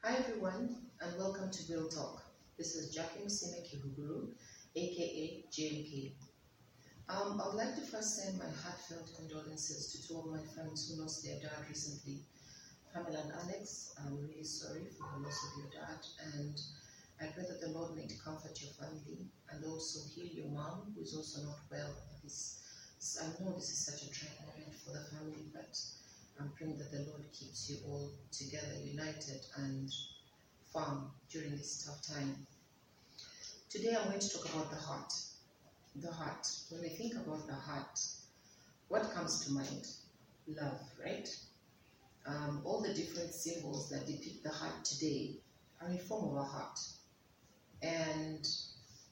Hi everyone, and welcome to Real Talk. This is Jackie Musime Kihuguru, aka JMK. I would like to first send my heartfelt condolences to two of my friends who lost their dad recently, Pamela and Alex. I'm really sorry for the loss of your dad, and I pray that the Lord may comfort your family and also heal your mom, who is also not well. I know this is such a trying moment for the family, but I'm praying that the Lord keeps you all together, united, and firm during this tough time. Today I'm going to talk about the heart. The heart. When we think about the heart, what comes to mind? Love, right? All the different symbols that depict the heart today are in form of a heart. And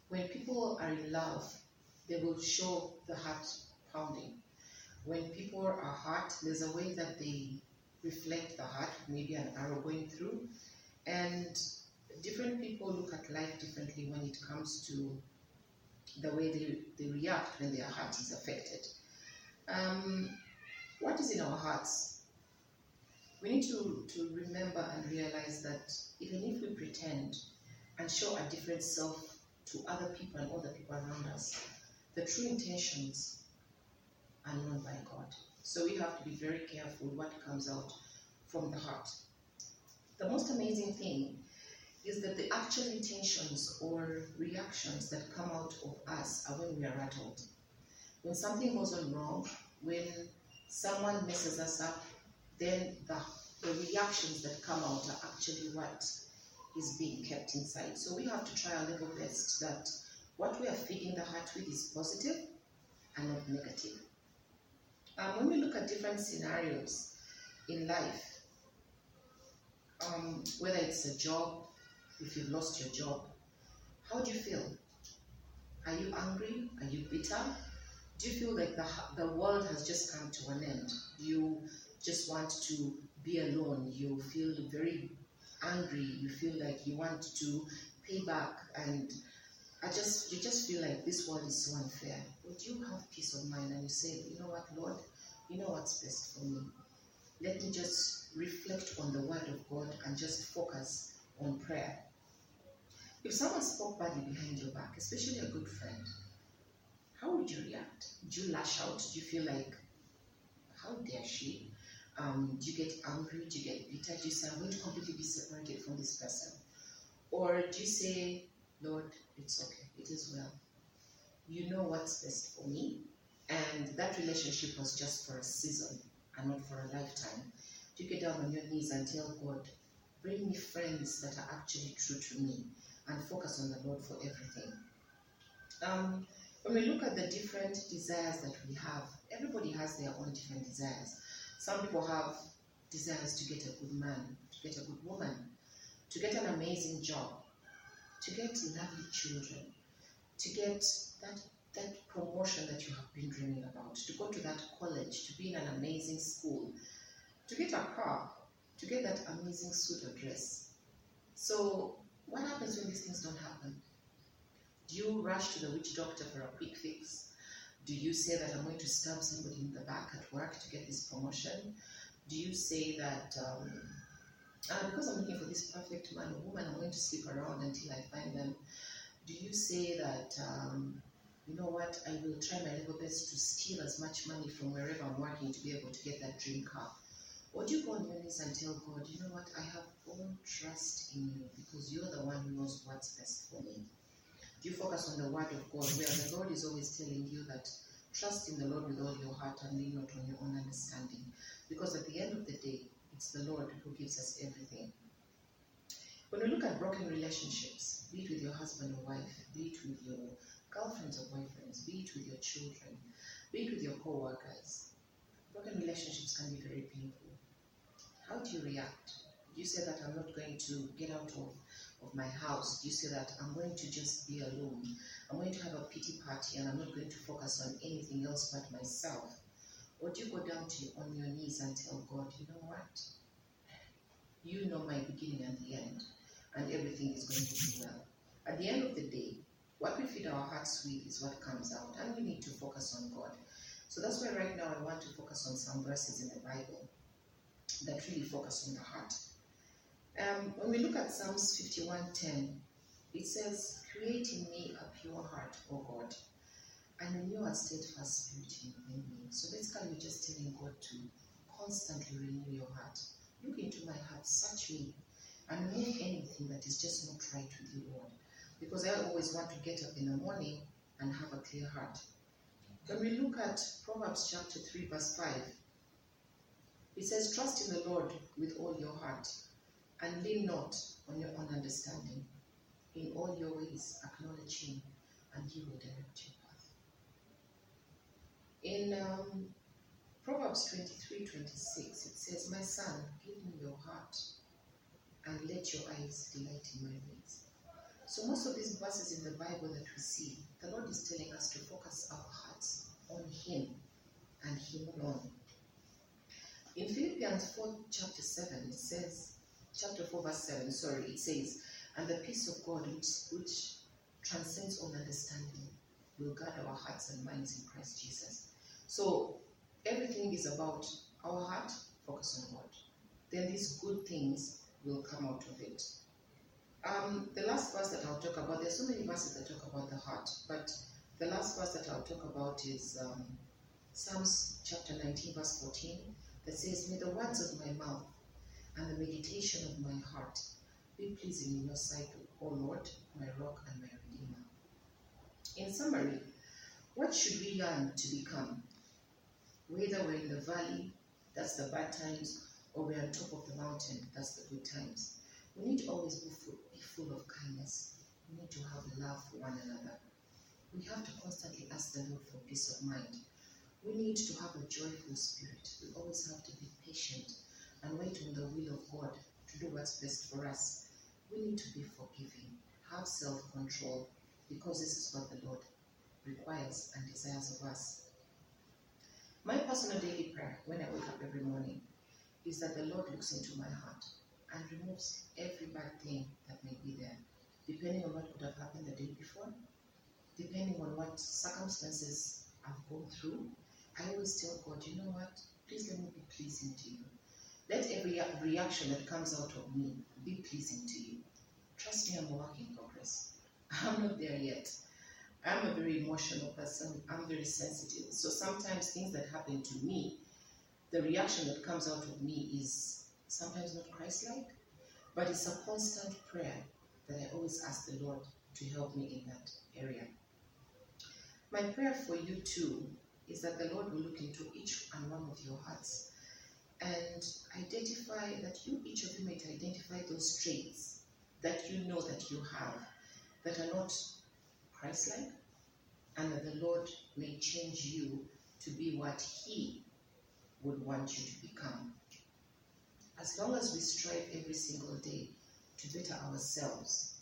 when people are in love, they will show the heart pounding. When people are hurt, there's a way that they reflect the heart, maybe an arrow going through. And different people look at life differently when it comes to the way they react when their heart is affected. What is in our hearts? We need to remember and realize that even if we pretend and show a different self to other people and other people around us, the true intentions are known by God. So we have to be very careful what comes out from the heart. The most amazing thing is that the actual intentions or reactions that come out of us are when we are rattled. When something goes on wrong, when someone messes us up, then the reactions that come out are actually what is being kept inside. So we have to try our level best that what we are feeding the heart with is positive and not negative. When we look at different scenarios in life, whether it's a job, if you've lost your job, how do you feel? Are you angry? Are you bitter? Do you feel like the world has just come to an end? You just want to be alone. You feel very angry. You feel like you want to pay back, and you just feel like this world is so unfair. But you have peace of mind and you say, you know what, Lord, you know what's best for me. Let me just reflect on the word of God and just focus on prayer. If someone spoke badly behind your back, especially a good friend, how would you react? Do you lash out? Do you feel like, how dare she? Do you get angry? Do you get bitter? Do you say, I'm going to completely be separated from this person? Or do you say, Lord, it's okay, it is well. You know what's best for me, and that relationship was just for a season and not for a lifetime. Do you get down on your knees and tell God, bring me friends that are actually true to me, and focus on the Lord for everything. When we look at the different desires that we have, everybody has their own different desires. Some people have desires to get a good man, to get a good woman, to get an amazing job, to get lovely children, to get that promotion that you have been dreaming about, to go to that college, to be in an amazing school, to get a car, to get that amazing suit or dress. So what happens when these things don't happen? Do you rush to the witch doctor for a quick fix? Do you say that I'm going to stab somebody in the back at work to get this promotion? Do you say that because I'm looking for this perfect man or woman, I'm going to sleep around until I find them? Do you say that, you know what, I will try my level best to steal as much money from wherever I'm working to be able to get that dream car? Or do you go on your knees and tell God, you know what, I have all trust in you because you're the one who knows what's best for me? Do you focus on the word of God, where the Lord is always telling you that trust in the Lord with all your heart and lean not on your own understanding? Because at the end of the day, it's the Lord who gives us everything. When we look at broken relationships, be it with your husband or wife, be it with your girlfriends or boyfriends, be it with your children, be it with your co-workers, broken relationships can be very painful. How do you react? Do you say that I'm not going to get out of my house? Do you say that I'm going to just be alone? I'm going to have a pity party and I'm not going to focus on anything else but myself? Or do you go down on your knees and tell God, you know what? You know my beginning and the end, and everything is going to be well. At the end of the day, what we feed our hearts with is what comes out, and we need to focus on God. So that's why right now I want to focus on some verses in the Bible that really focus on the heart. When we look at Psalms 51:10, it says, "Create in me a pure heart, O God, and renew a steadfast spirit within me." So basically, you're just telling God to constantly renew your heart. Look into my heart, search me, and remove anything that is just not right with you, Lord. Because I always want to get up in the morning and have a clear heart. When we look at Proverbs chapter 3, verse 5, it says, "Trust in the Lord with all your heart, and lean not on your own understanding. In all your ways acknowledge him, and he will direct your path." In Proverbs 23:26, it says, "My son, give me your heart, and let your eyes delight in my ways." So most of these verses in the Bible that we see, the Lord is telling us to focus our hearts on him and him alone. In Philippians 4, chapter 7, it says, chapter 4, verse 7, it says, "And the peace of God, which transcends all understanding, will guard our hearts and minds in Christ Jesus." So everything is about our heart, focus on God. Then these good things will come out of it. The last verse that I'll talk about, there's so many verses that talk about the heart, but the last verse that I'll talk about is Psalms chapter 19, verse 14, that says, "May the words of my mouth and the meditation of my heart be pleasing in your sight, O Lord, my rock and my redeemer." In summary, what should we yearn to become? Whether we're in the valley, that's the bad times, or we're on top of the mountain, that's the good times. We need to always be full of kindness. We need to have love for one another. We have to constantly ask the Lord for peace of mind. We need to have a joyful spirit. We always have to be patient and wait on the will of God to do what's best for us. We need to be forgiving, have self-control, because this is what the Lord requires and desires of us. My personal daily prayer when I wake up every morning is that the Lord looks into my heart and removes every bad thing that may be there, depending on what could have happened the day before, depending on what circumstances I've gone through. I always tell God, you know what, please let me be pleasing to you. Let every reaction that comes out of me be pleasing to you. Trust me, I'm a work in progress. I'm not there yet. I'm a very emotional person. I'm very sensitive. So sometimes things that happen to me, the reaction that comes out of me is sometimes not Christ-like, but it's a constant prayer that I always ask the Lord to help me in that area. My prayer for you too is that the Lord will look into each and one of your hearts and identify that each of you might identify those traits that you know that you have that are not Christ-like, and that the Lord may change you to be what he would want you to become. As long as we strive every single day to better ourselves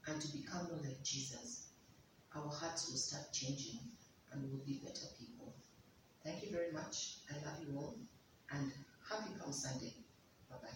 and to become more like Jesus, our hearts will start changing and we will be better people. Thank you very much. I love you all, and happy Palm Sunday. Bye-bye.